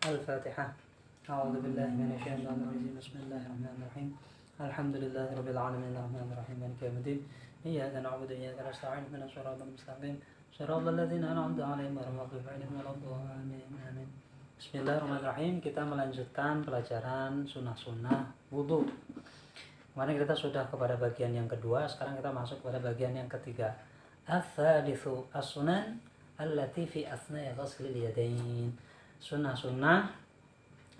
Al-Fatihah. A'udzu billahi minasyaitonir rajim. Bismillahirrahmanirrahim. Alhamdulillahi rabbil alamin arrahmanir rahim maliki yaumiddin. Iyyaka na'budu wa iyyaka nasta'in ihdinas siratal mustaqim siratal ladzina an'amta 'alaihim ghairil maghdubi 'alaihim waladdallin. Amin. Bismillahirrahmanirrahim. Kita melanjutkan pelajaran sunnah-sunnah wudu. Kemarin kita sudah kepada bagian yang kedua, sekarang kita masuk kepada bagian yang ketiga. Ats-tsalitsu as-sunan allati fi asna'i ghaslil yadain. Sunnah-sunnah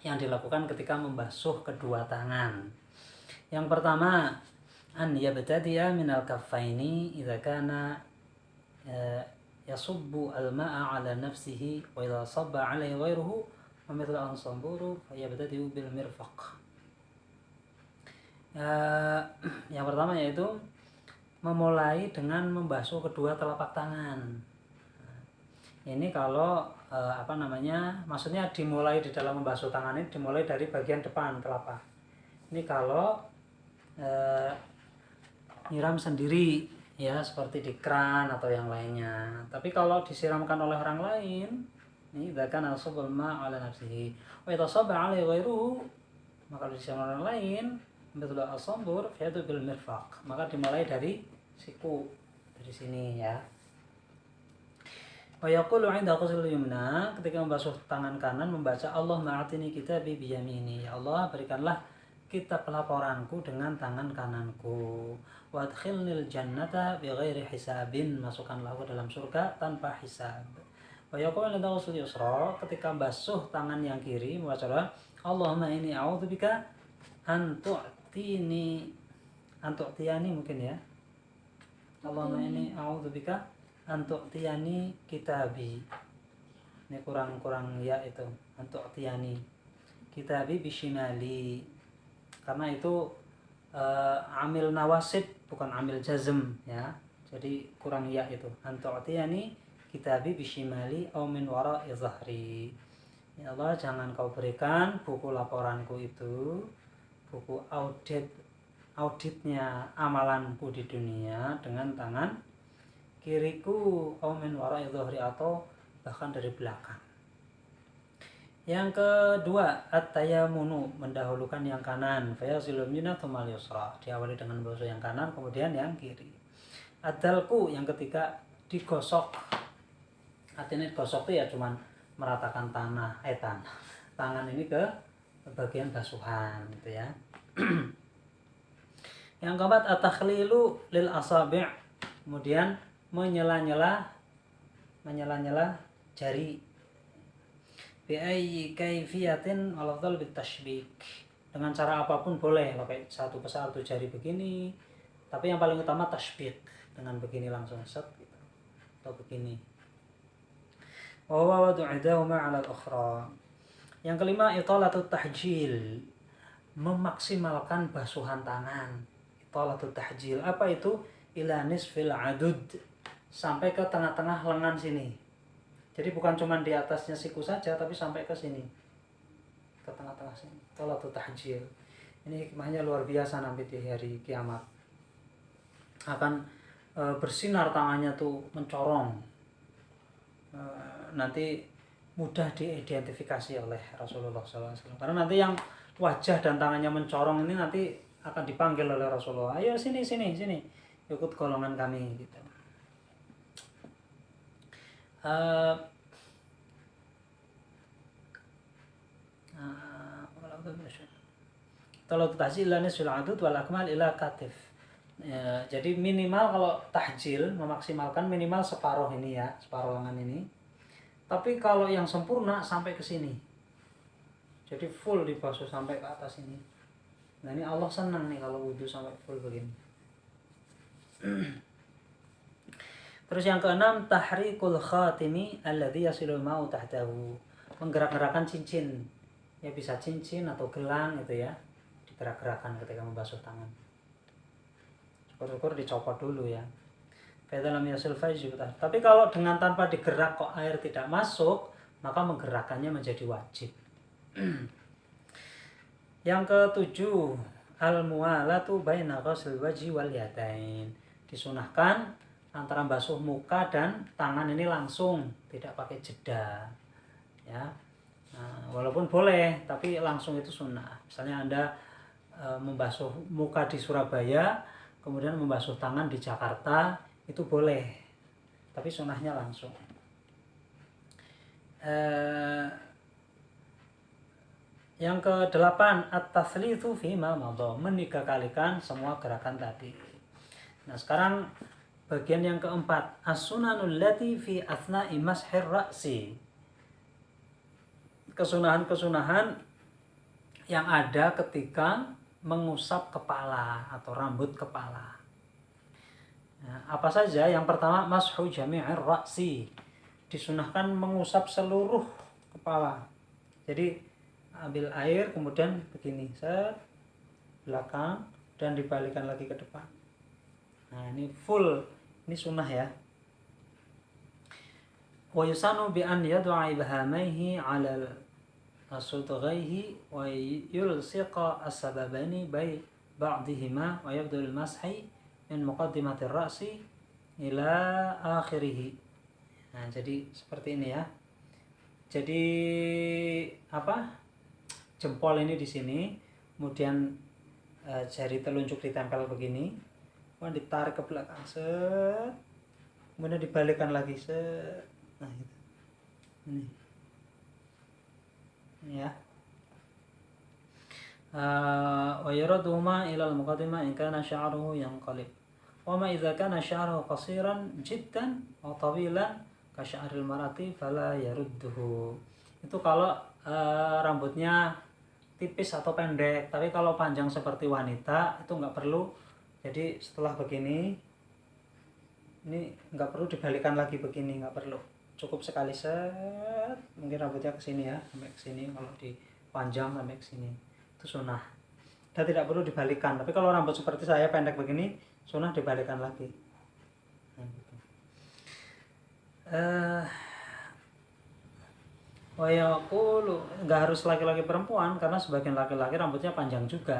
yang dilakukan ketika membasuh kedua tangan. Yang pertama, an yabtadi'a minal kaffaini idza kana yasubbu al-ma'a 'ala nafsihi wa idza sabba 'alaihi ghairuhu wa mithlu an samburu fa yabtadi'u bil mirfaq. Yang pertama yaitu memulai dengan membasuh kedua telapak tangan. Ini kalau maksudnya dimulai di dalam membasuh tangan ini dimulai dari bagian depan telapak. Ini kalau nyiram sendiri ya, seperti di kran atau yang lainnya. Tapi kalau disiramkan oleh orang lain, ini bahkan al-sabul ma' ala nafsihi wa idza sabba 'alaihi ghairuhu, maka kalau disiram orang lain betul al-sambur fa yatu bil mirfaq, maka dimulai dari siku, dari sini ya. Wa yaqulu 'inda ghusl yumna, ketika membasuh tangan kanan membaca Allahumma a'tini kitabi bi yamini, ya Allah berikanlah kitab laporanku dengan tangan kananku. Wa adkhilnil jannata bighairi hisabin, masukkanlah aku dalam surga tanpa hisab. Wa yaqulu 'inda ghusl yusra, ketika basuh tangan yang kiri membaca Allahumma inni a'udzubika an tu'tiyani mungkin ya. Allahumma inni a'udzubika antu'tiyani kitabi. Ini kurang ya itu. Antu'tiyani kitabi bishimali. Karena itu amil nawasib bukan amil jazm ya. Jadi kurang ya itu. Antu'tiyani kitabi bishimali aw min wara'i zahri. Ya Allah, jangan kau berikan buku laporanku itu, buku auditnya amalanku di dunia dengan tangan kiriku, au min wara'i dhuhri, atau bahkan dari belakang. Yang kedua, at-tayammunu, mendahulukan yang kanan. Fayasilul yumna tsumma al-yusra, diawali dengan basuh yang kanan kemudian yang kiri. Ad-dalku, yang ketiga, digosok. Artinya digosok itu ya cuman meratakan tangan ini ke bagian basuhan gitu ya. Yang keempat, at-takhlilu lil asabi', kemudian menyela-nyela jari. Bi ayyi kaifiyatin al-afdal bit tashbik, dengan cara apapun boleh, pakai satu jari begini, tapi yang paling utama tashbik, dengan begini langsung set gitu, atau begini. Wa huwa wad'u idahuma 'ala al-ukhra. Yang kelima, italatut tahjil, memaksimalkan basuhan tangan. Italatut tahjil, apa itu? Ila nisfil adud, sampai ke tengah-tengah lengan sini. Jadi bukan cuma di atasnya siku saja, tapi sampai ke sini, ke tengah-tengah sini. Italatut tahjil. Ini hikmahnya luar biasa, nanti di hari kiamat akan bersinar tangannya tuh, mencorong. Nanti mudah diidentifikasi oleh Rasulullah SAW. Karena nanti yang wajah dan tangannya mencorong ini nanti akan dipanggil oleh Rasulullah. Ayo sini, ikut golongan kami gitu. Kalau tahjil nisful adud wal akmal ila katif. Jadi minimal kalau tahjil memaksimalkan minimal separuh ini ya, separuh lengan ini. Tapi kalau yang sempurna sampai ke sini. Jadi full dibasuh sampai ke atas ini. Nah ini Allah senang nih kalau wudhu sampai full begini. Terus yang keenam, tahrikul khatimi alladhi yasilul ma'u tahtahu, menggerak-gerakan cincin. Ya bisa cincin atau gelang gitu ya, digerak-gerakan ketika membasuh tangan. Syukur-syukur dicopot dulu ya. Dalam yasil faiz. Tapi kalau dengan tanpa digerak kok air tidak masuk, maka menggerakkannya menjadi wajib. Yang ketujuh, al-muwalatu baina ghusl wajhi wal yadain, disunahkan antara basuh muka dan tangan ini langsung, tidak pakai jeda ya. walaupun boleh, tapi langsung itu sunnah. Misalnya Anda membasuh muka di Surabaya, kemudian membasuh tangan di Jakarta, itu boleh. Tapi sunnahnya langsung. Yang ke-8, at-tatslitsu fima madha, meniga-kalikan semua gerakan tadi. Nah, sekarang bagian yang keempat, as-sunanul lati fi athna'i mashir ra'si. Kesunahan-kesunahan yang ada ketika mengusap kepala atau rambut kepala. Nah, apa saja? Yang pertama, mashu jami'ir ra'si. Disunahkan mengusap seluruh kepala. Jadi ambil air kemudian begini, set belakang dan dibalikan lagi ke depan. Nah, ini full, ini sunnah ya. Wa yusanu bi an yad'a ibhamaihi 'ala sudghaihi wa yulsiqa as-sababani bai ba'dihima wa yabdul mashi min muqaddimatir ra'si ila akhirih. Nah, jadi seperti ini ya. Jadi apa? Jempol ini di sini, kemudian jari telunjuk ditempel begini, kemudian ditarik ke belakang, set, kemudian dibalikkan lagi, set. Nah, itu. Ini ya. Wa yaraduhuma ila al-muqaddimah in kana sya'ruhu yanqalib. Wa ma idza kana sya'ruhu qasiran jiddan aw tawilan ka sya'ril marati fala yarudduhu. Itu kalau rambutnya tipis atau pendek, tapi kalau panjang seperti wanita itu nggak perlu. Jadi setelah begini, ini nggak perlu dibalikan lagi begini, nggak perlu, cukup sekali set, mungkin rambutnya ke sini ya, sampai ke sini. Kalau dipanjang sampai ke sini itu sunnah, dan tidak perlu dibalikan. Tapi kalau rambut seperti saya pendek begini, sunnah dibalikan lagi. Nah, gitu. Nggak harus laki-laki perempuan, karena sebagian laki-laki rambutnya panjang juga.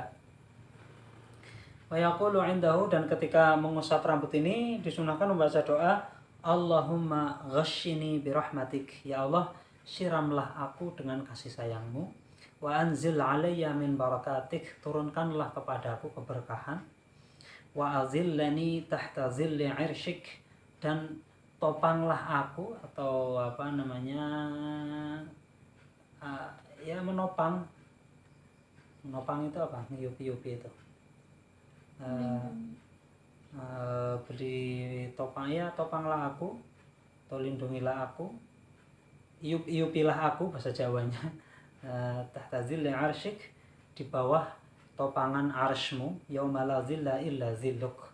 Wa yaqulu indahu, dan ketika mengusap rambut ini disunahkan membaca doa, Allahumma ghashini birahmatik, ya Allah siramlah aku dengan kasih sayangmu, wa anzil alayya min barakatik, turunkanlah kepadaku keberkahan, wa azillani tahta zilli irsyik, dan topanglah aku, atau apa namanya, ya menopang itu apa, nyupi itu, beri topang, ya topanglah aku atau lindungilah aku, iupilah aku bahasa Jawanya, tahta zilli arsyik, di bawah topangan arshmu, yauma la zilla illa zilluk,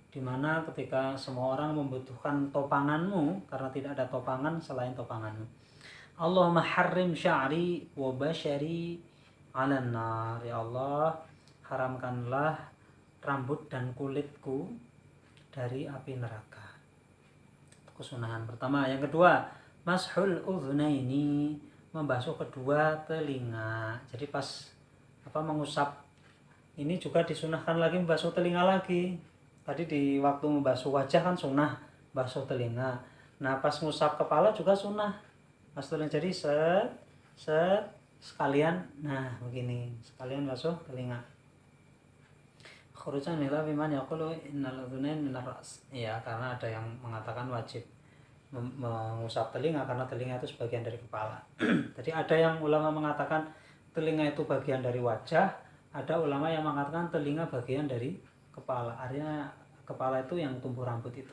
dimana ketika semua orang membutuhkan topanganmu, karena tidak ada topangan selain topanganmu. Allahumma harrim sya'ri wa bashari 'alan nar, ya Allah haramkanlah rambut dan kulitku dari api neraka. Kesunahan pertama. Yang kedua, mashul udhunaini, membasuh kedua telinga. Jadi pas mengusap ini juga disunahkan lagi membasuh telinga lagi. Tadi di waktu membasuh wajah kan sunnah basuh telinga. Nah, pas ngusap kepala juga sunnah basuh telinga. Jadi set sekalian, nah begini, sekalian basuh telinga. Khurujan ila biman yaqulu innal udhunain minar ra's. Ya, karena ada yang mengatakan wajib mengusap telinga karena telinga itu sebagian dari kepala. Jadi ada yang ulama mengatakan telinga itu bagian dari wajah, ada ulama yang mengatakan telinga bagian dari kepala. Artinya kepala itu yang tumbuh rambut itu.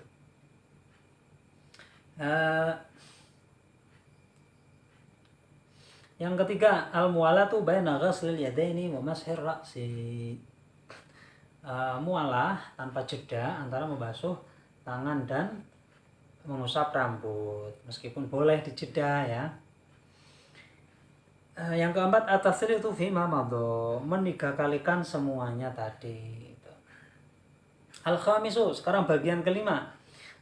Yang ketiga, al-muwalatu baina ghaslil yadaini wa mashir ra'si. Mualah tanpa jeda antara membasuh tangan dan mengusap rambut, meskipun boleh dijeda ya. Yang keempat, at-tasritu fima madha, meniga-kalikan semuanya tadi. Al-khamisu, sekarang bagian kelima,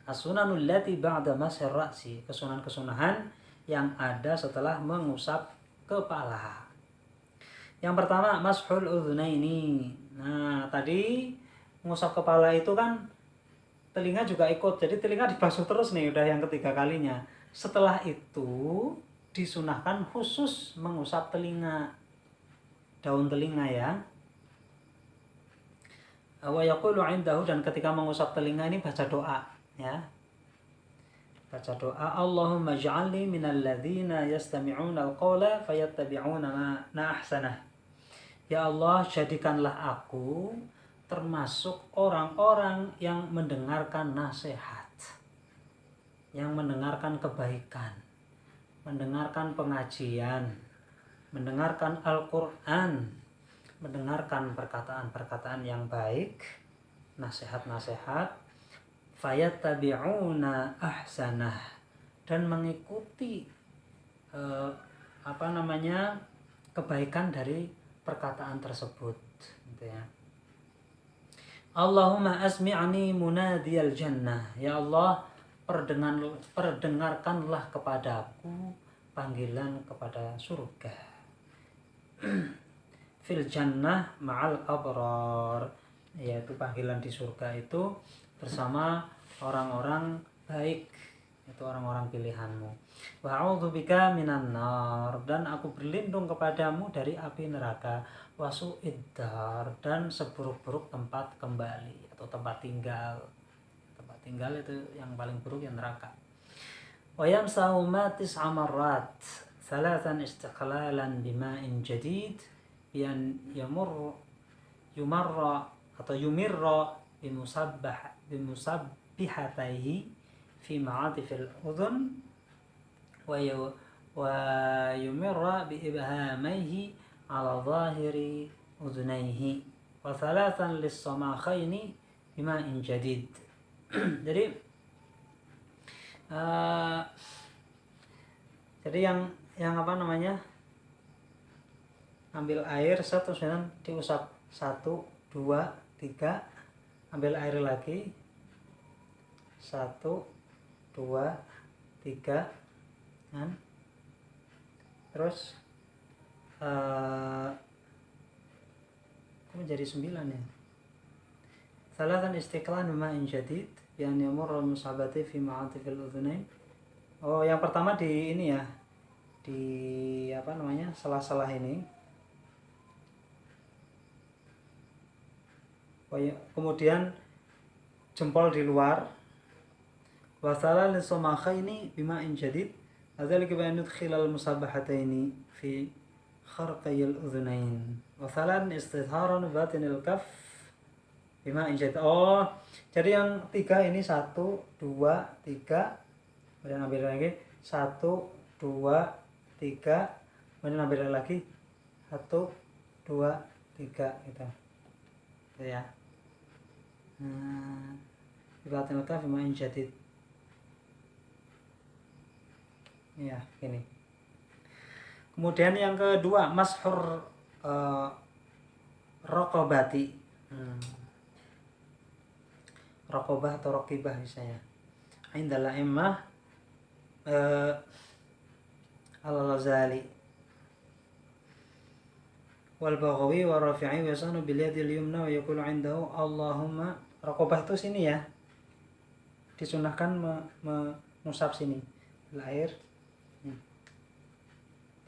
as-sunanul lati ba'da mashir ra'si, kesunahan-kesunahan yang ada setelah mengusap kepala. Yang pertama, mashul udhunaini. Nah, tadi mengusap kepala itu kan telinga juga ikut, jadi telinga dibasuh terus nih, udah yang ketiga kalinya. Setelah itu disunahkan khusus mengusap telinga, daun telinga ya. Wa yaqulu 'indahu, dan ketika mengusap telinga ini baca doa ya. Baca doa, Allahumma ij'alni minal ladzina yastami'una al-qawla fayattabi'una ma ahsanah. Ya Allah, jadikanlah aku termasuk orang-orang yang mendengarkan nasihat, yang mendengarkan kebaikan, mendengarkan pengajian, mendengarkan Al-Qur'an, mendengarkan perkataan-perkataan yang baik, nasihat-nasihat, fayattabi'una ahsanah, dan mengikuti kebaikan dari perkataan tersebut gitu ya. Allahumma asmi'ni munadiyal jannah. Ya Allah, perdengarkanlah kepadaku panggilan kepada surga. Fil jannah ma'al abrar, yaitu panggilan di surga itu bersama orang-orang baik, itu orang-orang pilihanmu. Wa a'udzubika minan nar, dan aku berlindung kepadamu dari api neraka. Wa su'iddar, dan seburuk-buruk tempat kembali atau tempat tinggal. Tempat tinggal itu yang paling buruk yang neraka. Wa yamsahu ma tis'a marrat thalathan istiqlalan bima'in jadid yang yumarra bimusabbihataihi fi ma'atifil udhun wa yumirra bi ibhamaihi ala zahiri udhunaihi wa thalathan lis-samakhaini bima'in jadid. Jadi yang ambil air satu, diusap 1, 2, 3, ambil air lagi 1, 2, 3 kan? Terus menjadi 9 ya. Salatan istiqlan bima'in jadid yang yamurru musabati fi ma'atifil udhunain. Oh, yang pertama di ini ya, di sela-sela ini. Kemudian jempol di luar. Wasala lisomakhaini bima'in jadid. Adzalika bi an yudkhilal musabahataini fi kharqayil udhunain. Wasalan istidharan batinil kaf bima'in jadid. Oh, jadi yang 3 ini 1, 2, 3. Kemudian ambil lagi 1, 2, 3. Kemudian ambil lagi 1, 2, 3 gitu. Gitu ya. Batinil kaf bima'in jadid. Ya, ini. Kemudian yang kedua, mashur raqabati. Raqabah atau raqibah misalnya. Indal a'immah al-Ghazali wal Baghawi wa Rafi'i wa yasanu bil yadil yumna wa yaqulu 'indahu Allahumma. Raqabah itu sini ya. Disunahkan mengusap sini. Air.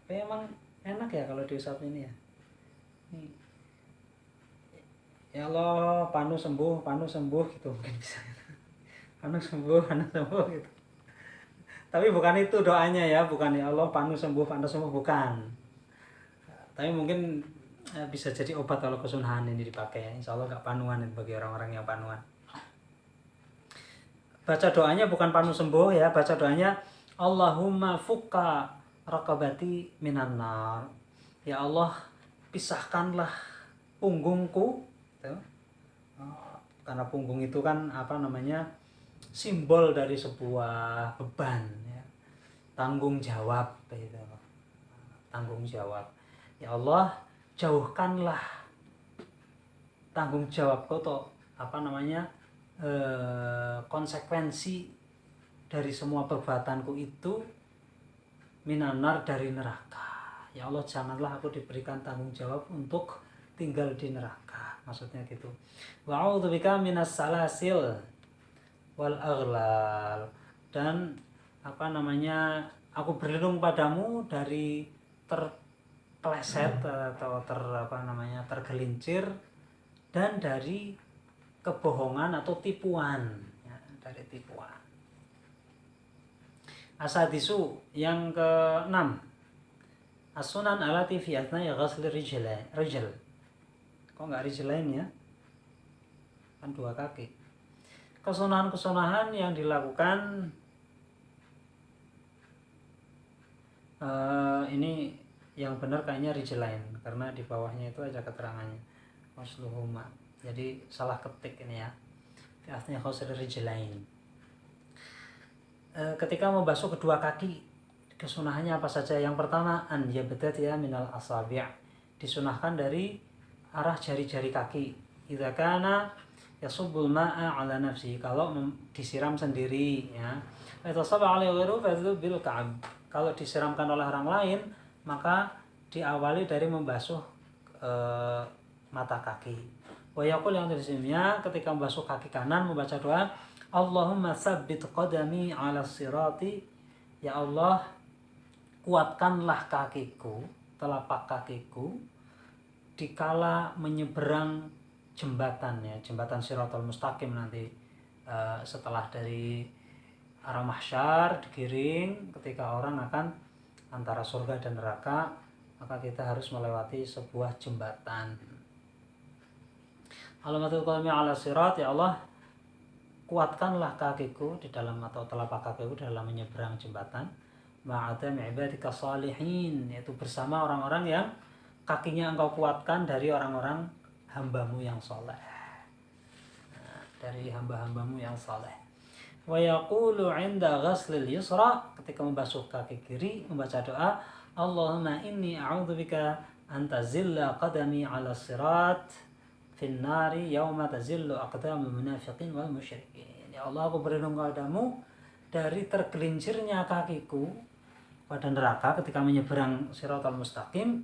Tapi emang enak ya kalau diusap ini ya. Nih. Ya Allah, panu sembuh gitu mungkin bisa. Panu sembuh gitu. Tapi bukan itu doanya ya, bukan ya Allah panu sembuh bukan. Tapi mungkin bisa jadi obat kalau kesunahan ini dipakai ya. Insya Allah gak panuan bagi orang-orang yang panuan. Baca doanya bukan panu sembuh ya, baca doanya Allahumma fukka raqabati minan nar. Ya Allah, pisahkanlah punggungku. Karena punggung itu kan simbol dari sebuah beban ya. Tanggung jawab gitu. Tanggung jawab. Ya Allah, jauhkanlah tanggung jawabku atau konsekuensi dari semua perbuatanku itu minanar, dari neraka. Ya Allah, janganlah aku diberikan tanggung jawab untuk tinggal di neraka, maksudnya gitu. Wa a'udzubika minas salasil wal aghlal, dan aku berlindung padamu dari terpeleset atau tergelincir dan dari kebohongan atau tipuan, ya, dari tipuan. Asadisu yang ke-6, as-sunan alati fi athna'i ghasli rijal. Kok enggak rijlain ya? Kan 2 kaki. Kesunahan-kesunahan yang dilakukan ini yang benar kayaknya rijlain karena di bawahnya itu aja keterangannya wasluhuma. Jadi salah ketik ini ya. Fi athna'i ghasli rijlain. Ketika membasuh kedua kaki, kesunahannya apa saja? Yang pertama, an yabtadi'a minal asabi', disunahkan dari arah jari-jari kaki. Idza kana yasubbul ma'a 'ala nafsi, kalau disiram sendiri ya. Idza sabba 'alaihi ghairu fa'idhu bil ka'ab. Kalau disiramkan oleh orang lain, maka diawali dari membasuh mata kaki. Wa yaqul yang tersimnya ketika membasuh kaki kanan membaca doa Allahumma tsabbit qadami 'ala sirati, ya Allah kuatkanlah kakiku, telapak kakiku dikala menyeberang jembatan ya, jembatan Shiratal Mustaqim nanti setelah dari arah mahsyar digiring ketika orang akan antara surga dan neraka, maka kita harus melewati sebuah jembatan. Alamatul qadami 'ala sirat, ya Allah kuatkanlah kakiku di dalam atau telapak kakiku dalam menyeberang jembatan ma'atam ibadika salihin, yaitu bersama orang-orang yang kakinya engkau kuatkan dari orang-orang hambamu yang soleh, dari hamba-hambamu yang soleh. Wa yaqulu 'inda ghaslil yusra, ketika membasuh kaki kiri membaca doa Allahumma inni a'udzubika an tazilla qadami 'ala sirat fin nari yauma tazillu aqdamul munafiqin wal musyrikin. Ya Allah, aku berlindung kepadamu dari tergelincirnya kakiku pada neraka ketika menyeberang Shiratal Mustaqim,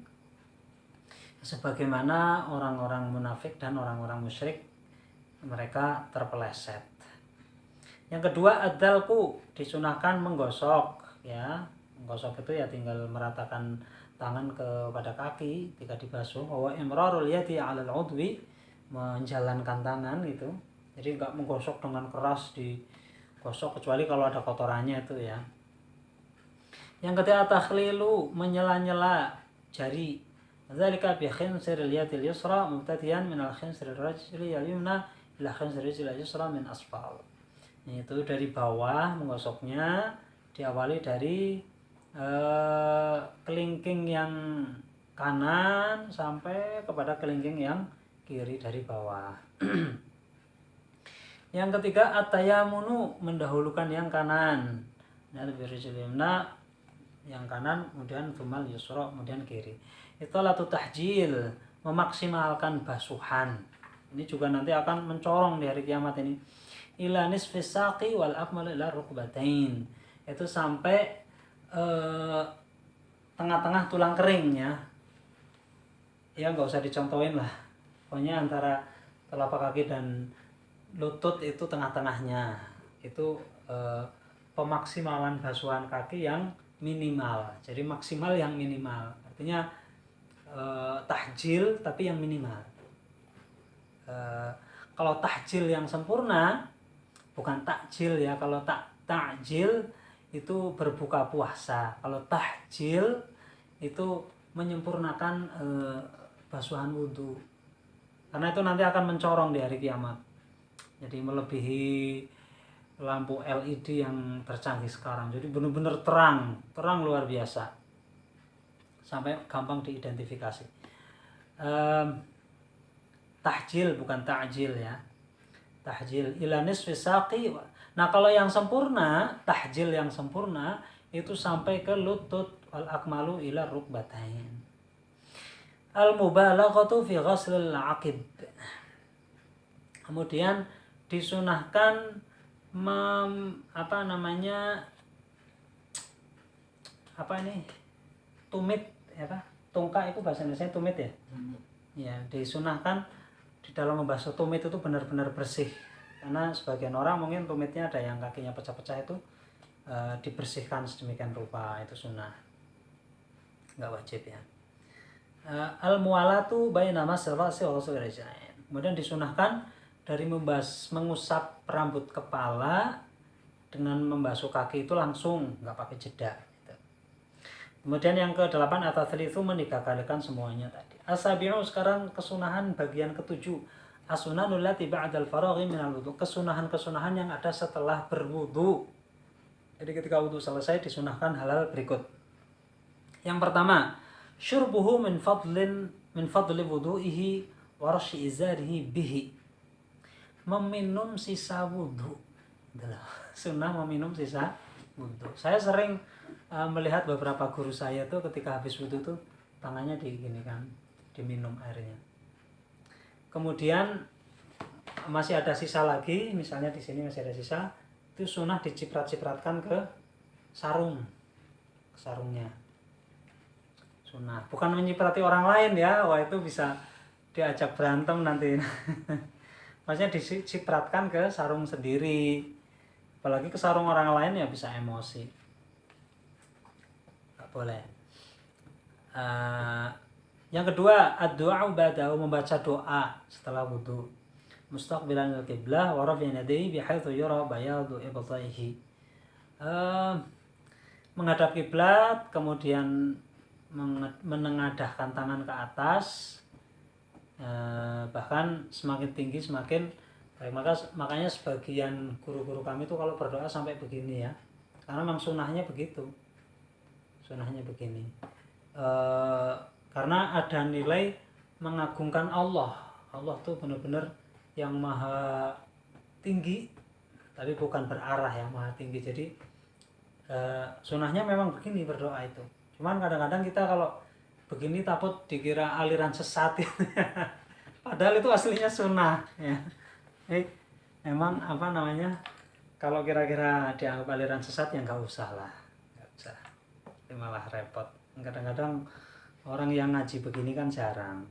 sebagaimana orang-orang munafik dan orang-orang musyrik mereka terpeleset. Yang kedua, ad-dalku, disunahkan menggosok ya. Menggosok itu ya tinggal meratakan tangan kepada kaki ketika dibasuh. Wa imrarul yadi 'alal 'udwi, menjalankan tangan gitu. Jadi enggak menggosok dengan keras digosok kecuali kalau ada kotorannya itu ya. Yang ketiga, takhlilu, menyela-nyela jari. Dzalika bi khinsiril yadil yusra mubtadiyan min al khinsiril rajli al yumna ila khinsiril rajli al yusra min asfal. Itu dari bawah menggosoknya diawali dari kelingking yang kanan sampai kepada kelingking yang kiri dari bawah. Yang ketiga, at-tayammunu, mendahulukan yang kanan. Nah, yang kanan, kemudian thumal yusra, kemudian kiri. Ithalatu tahjil, memaksimalkan basuhan. Ini juga nanti akan mencorong di hari kiamat ini. Ila nisfis saqi wal akmal ila rukbatain. Itu sampai tengah-tengah tulang kering ya. Ya enggak usah dicontohin lah. Pokoknya antara telapak kaki dan lutut itu tengah-tengahnya. Itu pemaksimalan basuhan kaki yang minimal. Jadi maksimal yang minimal. Artinya tahjil tapi yang minimal. Kalau tahjil yang sempurna, bukan takjil ya. Kalau takjil itu berbuka puasa. Kalau tahjil itu menyempurnakan basuhan wudhu. Karena itu nanti akan mencorong di hari kiamat. Jadi melebihi lampu LED yang tercanggih sekarang. Jadi benar-benar terang luar biasa. Sampai gampang diidentifikasi. Tahjil bukan ta'jil ya. Tahjil ila nisfi saqi. Nah, kalau yang sempurna, tahjil yang sempurna itu sampai ke lutut, wal akmalu ila rukbatain. Al-mubalaghatu fi ghaslil 'aqib. Kemudian disunahkan tumit ya Pak. Tungkak itu bahasa Indonesia tumit ya. Ya, disunahkan di dalam membasuh tumit itu benar-benar bersih. Karena sebagian orang mungkin tumitnya ada yang kakinya pecah-pecah itu dibersihkan sedemikian rupa, itu sunnah, nggak wajib ya. Al-muwalatu baina masir ra'si wa ghusl rijlain. Kemudian disunahkan dari mengusap rambut kepala dengan membasuh kaki itu langsung, nggak pakai jeda gitu. Kemudian yang ke-8 at-tathlitsu meniga-kalikan semuanya tadi. As-sabi'u sekarang kesunahan bagian ke-7. As-sunanul lati ba'dal faraghi minal wudu. Kesunahan-kesunahan yang ada setelah berwudu. Jadi ketika wudu selesai disunahkan halal berikut. Yang pertama, syurbuhu min fadli wudu'ihi wa rasyi izarihi bihi. Meminum sisa wudu. Sunnah meminum sisa wudu. Saya sering melihat beberapa guru saya tuh ketika habis wudu tuh tangannya diginikan, diminum airnya. Kemudian masih ada sisa lagi, misalnya di sini masih ada sisa, itu sunnah diciprat-cipratkan ke sarungnya. Sunnah, bukan menciprati orang lain ya, wah itu bisa diajak berantem nanti. Maksudnya dicipratkan ke sarung sendiri, apalagi ke sarung orang lain ya bisa emosi, nggak boleh. Yang kedua, ad-du'a ba'dahu, membaca doa setelah wudu. Mustaqbilan al-qiblah wa rafi'an yadayhi bihaitsu yura bayadu ibtaihi. Menghadap kiblat, kemudian menengadahkan tangan ke atas, bahkan semakin tinggi semakin baik. Makanya sebagian guru-guru kami itu kalau berdoa sampai begini ya, karena memang sunnahnya begitu, sunnahnya begini. Karena ada nilai mengagungkan Allah. Allah tuh benar-benar yang maha tinggi, tapi bukan berarah yang maha tinggi. Jadi sunnahnya memang begini berdoa itu. Cuman kadang-kadang kita kalau begini takut dikira aliran sesat ya. Padahal itu aslinya sunnah ya. Emang kalau kira-kira dianggap aliran sesat ya nggak usah lah, nggak usah, ini malah repot. Kadang-kadang orang yang ngaji begini kan jarang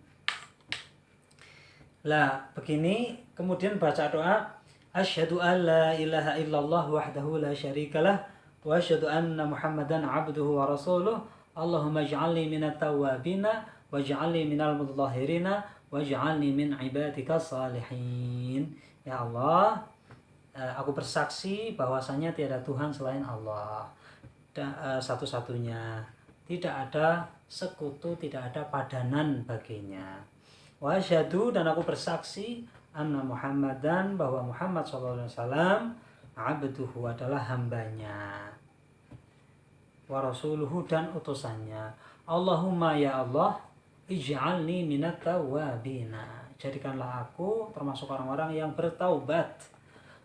lah. Begini kemudian baca doa, asyhadu an la ilaha illallah wahdahu la syarikalah wa asyhadu anna muhammadan abduhu wa rasuluh. Allahumma ij'alni minat tawwabina waj'alni minal mutahhirina waj'alni min ibadika salihin. Ya Allah, aku bersaksi bahwasanya tiada Tuhan selain Allah, satu-satunya, tidak ada sekutu, tidak ada padanan baginya. Wa asyhadu, dan aku bersaksi, anna Muhammadan, bahwa Muhammad SAW abduhu adalah hambanya, wa rasuluhu, dan utusannya. Allahumma ya Allah, ij'alni minat tawwabina, jadikanlah aku termasuk orang-orang yang bertaubat.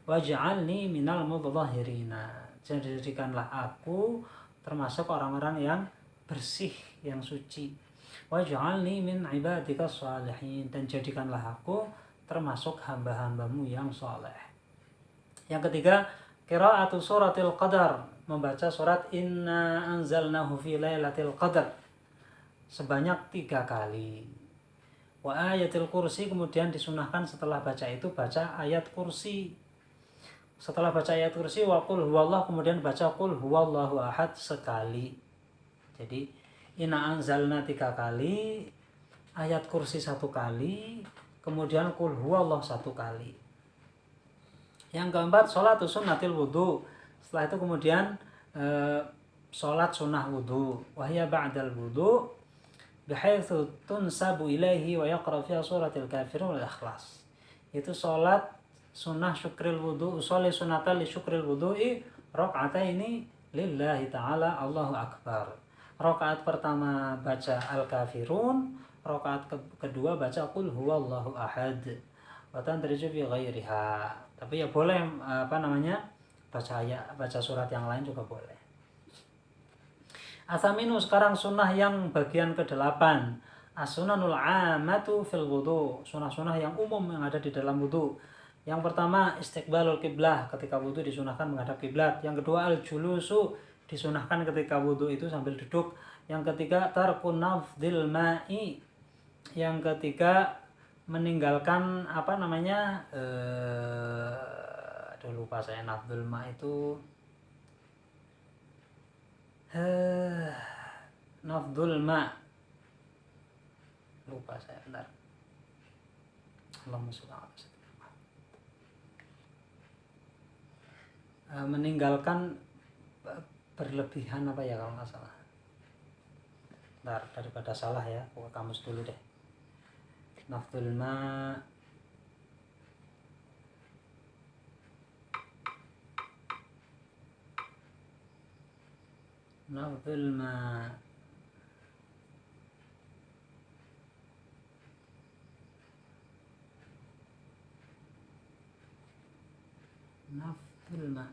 Waj'alni minal mutahhirina, jadikanlah aku termasuk orang-orang yang bersih, yang suci. Waj'alni min ibadika salihin, dan jadikanlah aku termasuk hamba-hambamu yang soleh. Yang ketiga, qira'atu suratil qadar, membaca surat inna anzalnahu fi lailatul qadar sebanyak 3 kali. Wa ayatul kursi, kemudian disunahkan setelah baca itu baca ayat kursi. Setelah baca ayat kursi wa qul huwallah, kemudian baca qul huwallahu ahad sekali. Jadi inna anzalna 3 kali, ayat kursi 1 kali, kemudian qul huwallah 1 kali. Yang keempat, sholatu sunnatil wudu. Setelah itu kemudian sholat sunnah wudu. Wahya ba'dal wudu bihaitsu tunsabu ilaihi wa yaqra fiha suratil kafirun wal ikhlas. Itu sholat sunnah syukril wudu, usolli sunnatan li syukril wudu'i raka'ataini lillahi ta'ala Allahu akbar. Rakaat pertama baca al-kafirun, rakaat kedua baca qul huwallahu ahad. Wa tandriju fi ghairiha. Tapi ya boleh baca surat yang lain juga boleh. Asaminu, sekarang sunnah yang bagian ke-8. As-sunanul 'ammatu fil wudu, sunnah-sunnah yang umum yang ada di dalam wudu. Yang pertama, istiqbalul qiblah, ketika wudu disunahkan menghadap kiblat. Yang kedua, al-julusu, disunahkan ketika wudu itu sambil duduk. Yang ketiga, tarkun nafdil ma'i. Yang ketiga, meninggalkan lupa saya, nafdul ma itu Nafdul ma. Lupa saya, bentar. Allahumma sholli ala sayyidina. Meninggalkan berlebihan apa ya kalau nggak salah. Bentar, daripada salah ya, buka kamus dulu deh. Nafdul ma. Nafdul ma. Nafdul ma.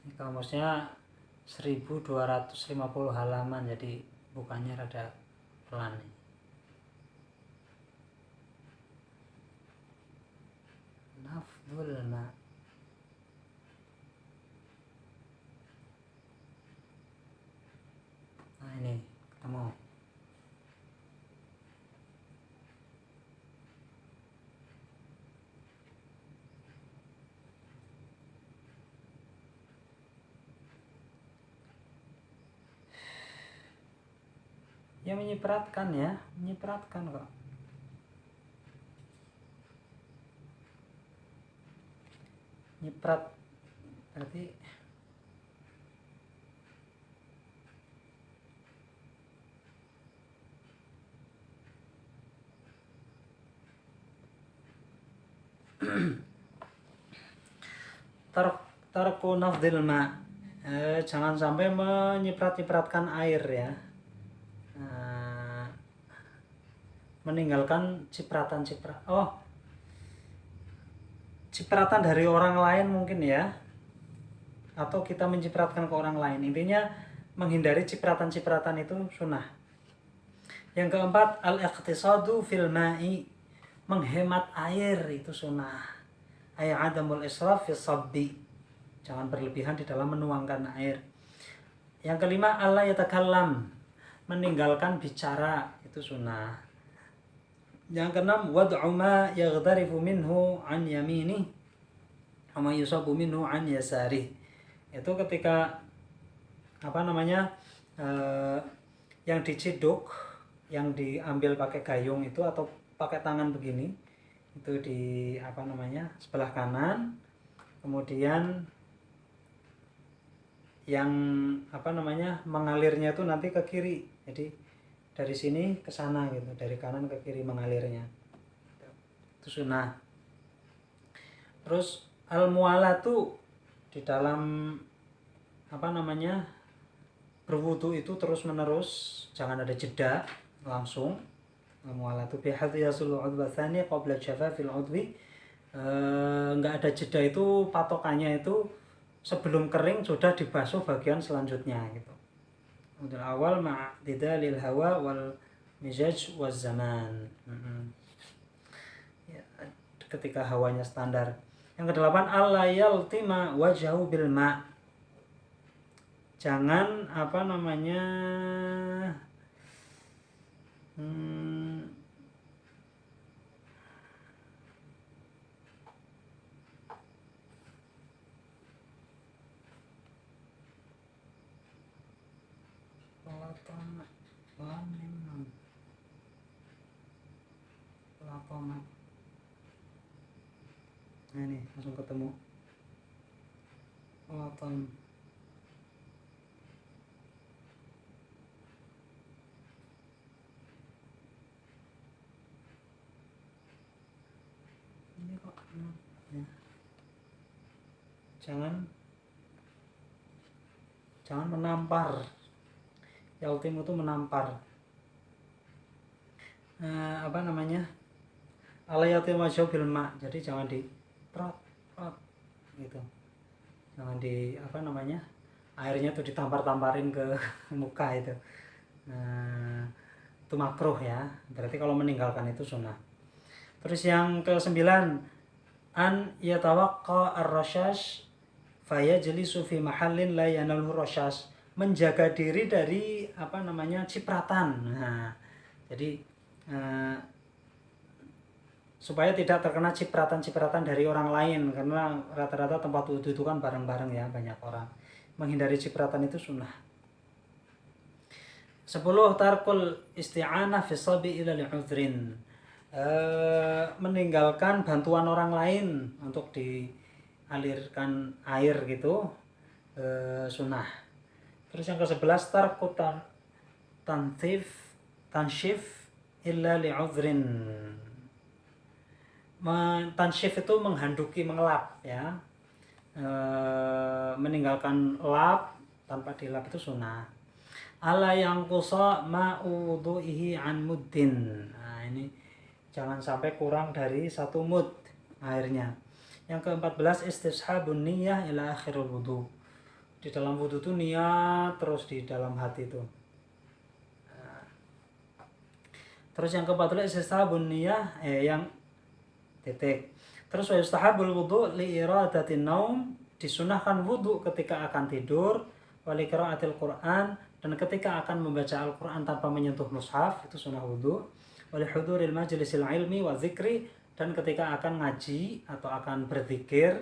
Ini kamusnya 1250 halaman, jadi bukannya rada pelan nih. Nafdul ma. Nah ini ketemu. Ya menyipratkan ya, menyipratkan kok. Nyiprat berarti tarku nafdil ma. Jangan sampai menyiprat-nyipratkan air ya. Meninggalkan cipratan-ciprat. Cipratan dari orang lain mungkin ya, atau kita mencipratkan ke orang lain. Intinya menghindari cipratan-cipratan itu sunnah. Yang keempat, al-iqtisadu fil ma'i. Menghemat air itu sunnah. Ay adamul israf fi sabbi. Jangan berlebihan di dalam menuangkan air. Yang kelima, alla yatakallam. Meninggalkan bicara itu sunnah. Yang keenam, wad'u ma yaghdarifu minhu an yamini wa ma yusabu minhu an yasari. Itu ketika yang diciduk, yang diambil pakai gayung itu atau pakai tangan begini, itu di sebelah kanan, kemudian yang mengalirnya itu nanti ke kiri. Jadi dari sini ke sana gitu, dari kanan ke kiri mengalirnya. Itu sunnah. Terus al-mualatu di dalam berwudu itu terus menerus, jangan ada jeda, langsung. Al-mualatu bihadhi yasul udwa tsani qabla jafafil udwi. Enggak ada jeda itu, patokannya itu sebelum kering sudah dibasuh bagian selanjutnya gitu. Udul awal ma'tidalil hawa wal mizaj waz zaman. Ya, ketika hawanya standar. Yang kedelapan, alla yaltima wajhahu bil ma. Jangan nah ini langsung ketemu ini kok ya. Jangan menampar. Yaltim itu menampar. Alayatil wajhu bil ma. Jadi jangan di prot gitu. Jangan di airnya tuh ditampar-tamparin ke muka itu. Itu makruh ya. Berarti kalau meninggalkan itu sunnah. Terus yang ke-9, an yatawaqqa ar-rashash fayajlisu fi mahallin la yanalhu rashash. Menjaga diri dari cipratan. Nah, jadi supaya tidak terkena cipratan-cipratan dari orang lain, karena rata-rata tempat wudhu itu kan bareng-bareng ya, banyak orang. Menghindari cipratan itu sunnah. 10. Tarkul isti'anah fi sabi ila li'udhrin. Meninggalkan bantuan orang lain untuk dialirkan air gitu, sunnah. Terus yang ke-11, tarku tanshif illa li'udhrin. Tanshif itu menghanduki, mengelap ya. Meninggalkan lap, tanpa dilap itu sunnah. Ala yang kusa ma'udhu'ihi an muddin. Nah ini jangan sampai kurang dari 1 mud airnya. Yang ke-14, istishabun niyah ila akhirul wudhu. Di dalam wudhu itu niat terus di dalam hati itu. Terus yang ke-14, istishabun niyah yang titik. Terus wa yustahabul wudhu li iradatin naum, disunahkan wudhu ketika akan tidur, wa li qiraatil Qur'an, dan ketika akan membaca Al-Qur'an tanpa menyentuh mushaf, itu sunnah wudhu, wa li huduril majlisil ilmi wa dzikri, dan ketika akan ngaji atau akan berzikir,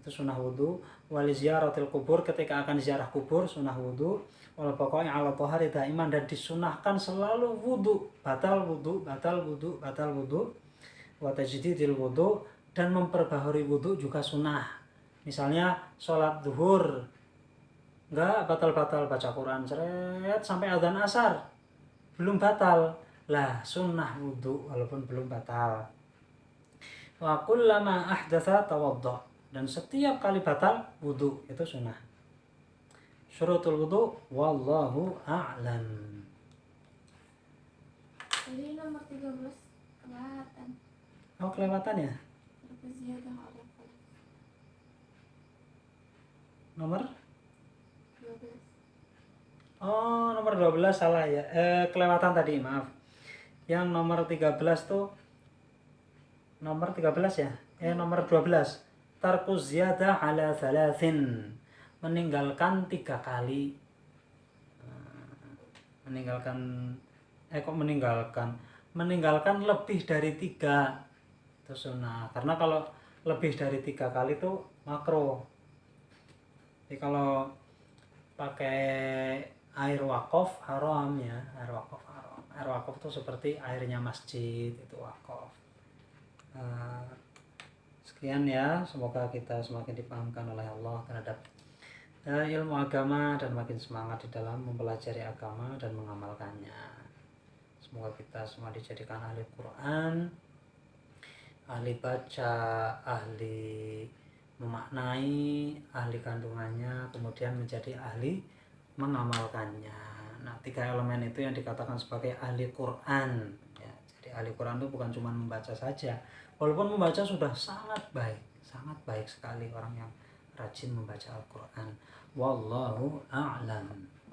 itu sunnah wudhu, wa li ziyaratil kubur, ketika akan ziarah kubur, sunnah wudhu, wal baqa'i ala thahari daiman, dan disunahkan selalu wudhu, batal wudhu, batal wudhu, batal wudhu, wa tajdidil wudhu, dan memperbaharui wudhu juga sunnah. Misalnya sholat zuhur enggak batal-batal, baca Quran seret sampai adzan asar belum batal, lah sunnah wudhu walaupun belum batal. Wa kullama ahdatsa tawadda, dan setiap kali batal wudhu itu sunnah. Syurutul wudhu wallahu a'lam. Jadi nomor 13 kelewatan. Oh, kelewatan ya? Nomor? 12. Oh, nomor 12 salah ya. Kelewatan tadi, maaf. Yang nomor 13 tuh nomor 13 ya? Nomor 12. Tarku ziyadah ala thalathin. Meninggalkan 3 kali. Meninggalkan lebih dari 3 itu sunnah. Karena kalau lebih dari 3 kali itu makruh. Jadi kalau pakai air wakaf haram ya, air wakaf haram. Air wakaf itu seperti airnya masjid, itu wakaf. Sekian ya, semoga kita semakin dipahamkan oleh Allah terhadap ilmu agama dan makin semangat di dalam mempelajari agama dan mengamalkannya. Semoga kita semua dijadikan ahli Quran, ahli baca, ahli memaknai, ahli kandungannya, kemudian menjadi ahli mengamalkannya. Nah, 3 elemen itu yang dikatakan sebagai ahli Quran ya. Jadi ahli Quran itu bukan cuma membaca saja, walaupun membaca sudah sangat baik sekali orang yang rajin membaca Al-Quran. Wallahu a'lam.